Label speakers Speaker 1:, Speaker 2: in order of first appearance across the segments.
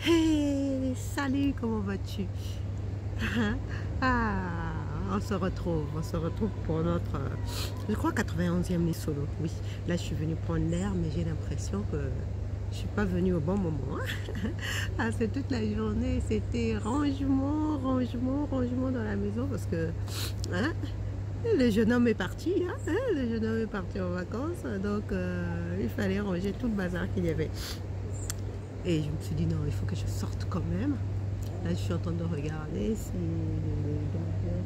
Speaker 1: Hey, salut, comment vas-tu? Ah, on se retrouve pour notre, je crois, 91e lit solo. Oui, là, je suis venue prendre l'air, mais j'ai l'impression que je suis pas venue au bon moment. Ah, c'est toute la journée, c'était rangement, rangement, rangement dans la maison parce que, hein, le jeune homme est parti, le jeune homme est parti en vacances, donc il fallait ranger tout le bazar qu'il y avait. Et je me suis dit, non, il faut que je sorte quand même. Là, je suis en train de regarder si les gardiens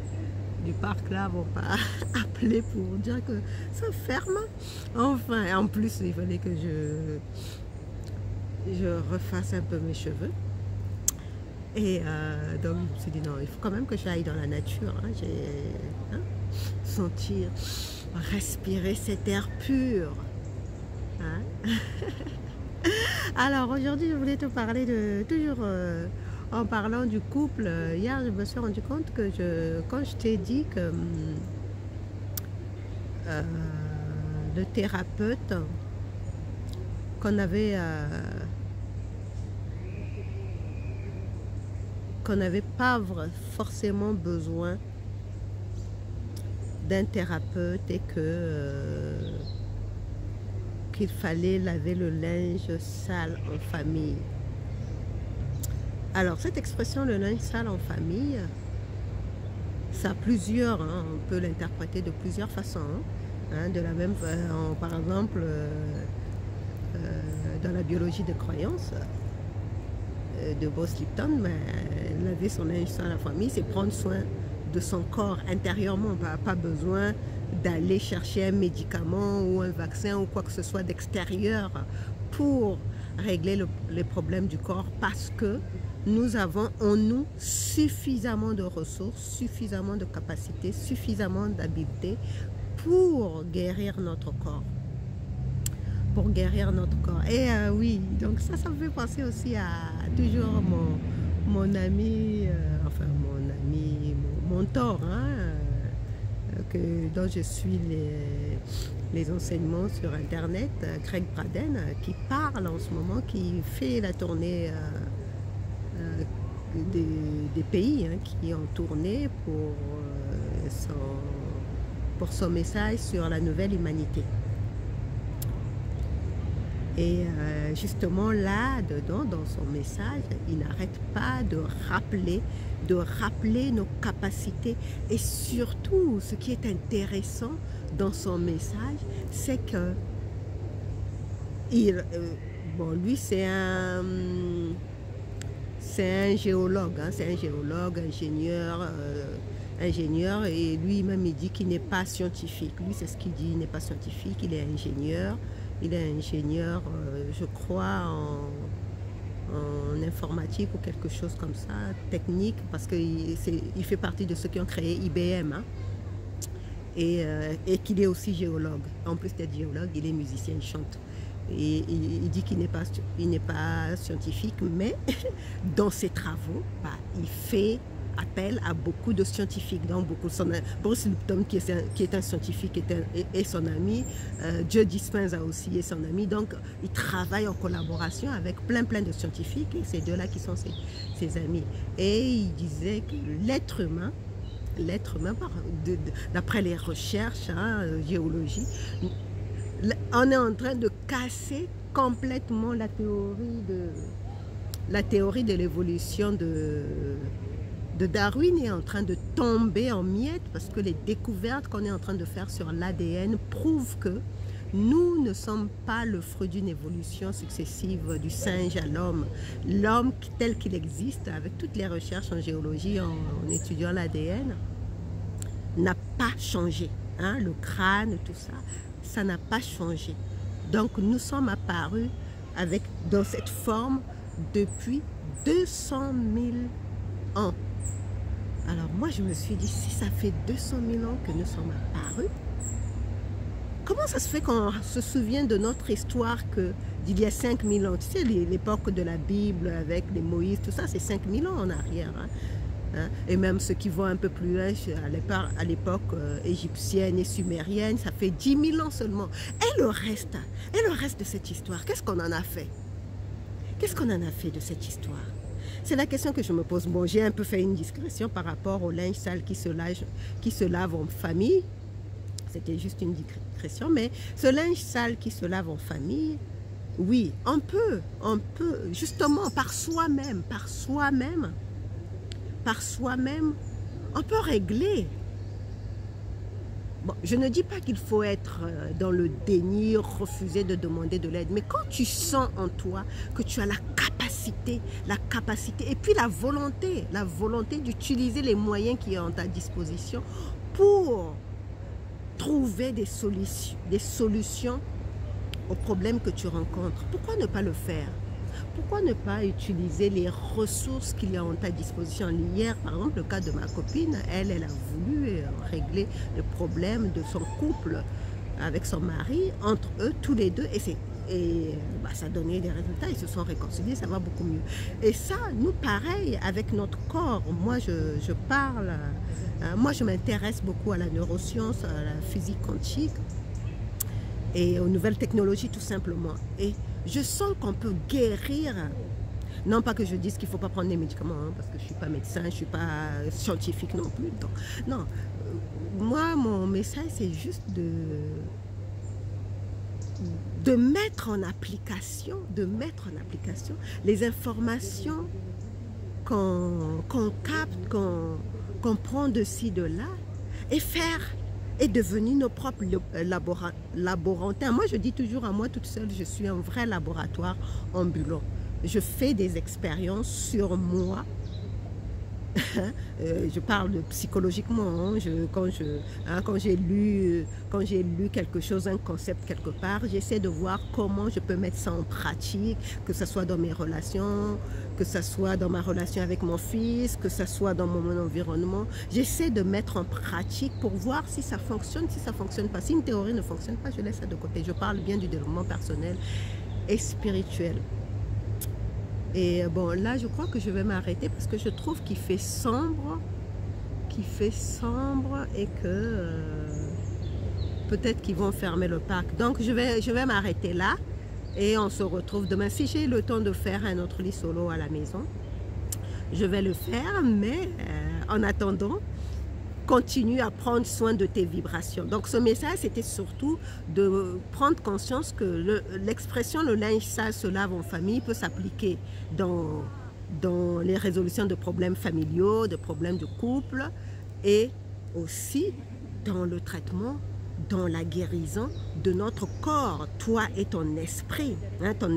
Speaker 1: du parc là vont pas appeler pour dire que ça ferme. Enfin, en plus, il fallait que je refasse un peu mes cheveux. Et donc, je me suis dit, non, il faut quand même que j'aille dans la nature. Sentir, respirer cet air pur. Hein. Alors aujourd'hui, je voulais te parler de toujours en parlant du couple. Hier, je me suis rendu compte que quand je t'ai dit que euh, le thérapeute qu'on n'avait pas forcément besoin d'un thérapeute et que qu'il fallait laver le linge sale en famille. Alors cette expression, le linge sale en famille, ça a plusieurs, on peut l'interpréter de plusieurs façons. De la même façon, par exemple, dans la biologie de croyance de Bruce Lipton, laver son linge sale en famille, c'est prendre soin de son corps intérieurement. On n'a pas besoin d'aller chercher un médicament ou un vaccin ou quoi que ce soit d'extérieur pour régler les problèmes du corps, parce que nous avons en nous suffisamment de ressources, suffisamment de capacités, suffisamment d'habiletés pour guérir notre corps. Pour guérir notre corps. Et oui, donc ça me fait penser aussi à toujours mon ami, enfin mon ami, mon mentor, dont je suis les enseignements sur internet, Craig Braden, qui parle en ce moment, qui fait la tournée des pays qui ont tourné pour son message sur la nouvelle humanité. Et justement là-dedans, dans son message, il n'arrête pas de rappeler nos capacités. Et surtout, ce qui est intéressant dans son message, c'est que lui, c'est un géologue, c'est un géologue, ingénieur, et lui-même il dit qu'il n'est pas scientifique. Lui, c'est ce qu'il dit, il n'est pas scientifique, il est ingénieur. Il est ingénieur, je crois, en informatique ou quelque chose comme ça, technique, parce qu'il fait partie de ceux qui ont créé IBM, et qu'il est aussi géologue. En plus d'être géologue, il est musicien, il chante. Et il dit qu'il n'est pas scientifique, mais dans ses travaux, il fait appel à beaucoup de scientifiques, donc Bruce Lipton qui est un scientifique et son ami, Joe Dispenza aussi est son ami, donc il travaille en collaboration avec plein de scientifiques, et ces deux-là qui sont ses amis. Et il disait que l'être humain, d'après les recherches, géologie, on est en train de casser complètement la théorie de l'évolution de Darwin est en train de tomber en miettes, parce que les découvertes qu'on est en train de faire sur l'ADN prouvent que nous ne sommes pas le fruit d'une évolution successive du singe à l'homme. L'homme tel qu'il existe, avec toutes les recherches en géologie, en étudiant l'ADN, n'a pas changé. Le crâne, tout ça, ça n'a pas changé. Donc nous sommes apparus dans cette forme depuis 200 000 ans. Alors moi je me suis dit, si ça fait 200 000 ans que nous sommes apparus, comment ça se fait qu'on se souvient de notre histoire d'il y a 5 000 ans? Tu sais, l'époque de la Bible avec les Moïse, tout ça, c'est 5 000 ans en arrière. Et même ceux qui vont un peu plus loin, à l'époque égyptienne et sumérienne, ça fait 10 000 ans seulement. Et le reste de cette histoire, qu'est-ce qu'on en a fait? Qu'est-ce qu'on en a fait de cette histoire? C'est la question que je me pose. Bon, j'ai un peu fait une digression par rapport au linge sale qui se lave en famille. C'était juste une digression, mais ce linge sale qui se lave en famille, oui, on peut, justement, par soi-même, on peut régler. Bon, je ne dis pas qu'il faut être dans le déni, refuser de demander de l'aide, mais quand tu sens en toi que tu as la capacité, et puis la volonté d'utiliser les moyens qui sont à ta disposition pour trouver des solutions aux problèmes que tu rencontres, pourquoi ne pas le faire? Pourquoi ne pas utiliser les ressources qu'il y a à ta disposition? Hier, par exemple, le cas de ma copine, elle a voulu régler le problème de son couple avec son mari, entre eux, tous les deux, et ça a donné des résultats, ils se sont réconciliés, ça va beaucoup mieux. Et ça, nous, pareil, avec notre corps, moi, je parle, moi, je m'intéresse beaucoup à la neuroscience, à la physique quantique, et aux nouvelles technologies tout simplement. Et je sens qu'on peut guérir, non pas que je dise qu'il ne faut pas prendre des médicaments, hein, parce que je ne suis pas médecin, je ne suis pas scientifique non plus. Donc, non, moi mon message c'est juste de mettre en application, les informations qu'on capte, qu'on prend de ci, de là, et devenir nos propres laborantins. Moi, je dis toujours à moi toute seule, je suis un vrai laboratoire ambulant. Je fais des expériences sur moi. Je parle psychologiquement. Hein, quand j'ai lu quelque chose, un concept quelque part, j'essaie de voir comment je peux mettre ça en pratique, que ce soit dans mes relations, que ce soit dans ma relation avec mon fils, que ce soit dans mon environnement. J'essaie de mettre en pratique pour voir si ça fonctionne, si ça ne fonctionne pas. Si une théorie ne fonctionne pas, je laisse ça de côté. Je parle bien du développement personnel et spirituel. Et bon, là, je crois que je vais m'arrêter parce que je trouve qu'il fait sombre, et que peut-être qu'ils vont fermer le parc. Donc, je vais m'arrêter là et on se retrouve demain. Si j'ai le temps de faire un autre lit solo à la maison, je vais le faire, mais en attendant, continue à prendre soin de tes vibrations. Donc ce message, c'était surtout de prendre conscience que l'expression le linge sale se lave en famille peut s'appliquer dans les résolutions de problèmes familiaux, de problèmes de couple, et aussi dans le traitement, dans la guérison de notre corps, toi et ton esprit, hein, ton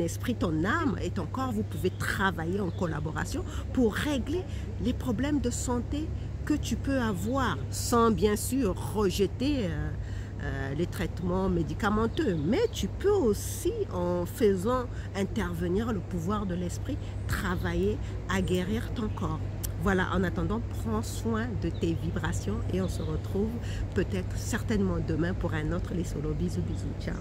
Speaker 1: âme et ton corps, vous pouvez travailler en collaboration pour régler les problèmes de santé que tu peux avoir, sans bien sûr rejeter les traitements médicamenteux, mais tu peux aussi, en faisant intervenir le pouvoir de l'esprit, travailler à guérir ton corps. Voilà, en attendant, prends soin de tes vibrations et on se retrouve peut-être certainement demain pour un autre Les Solos. Bisous, bisous, ciao.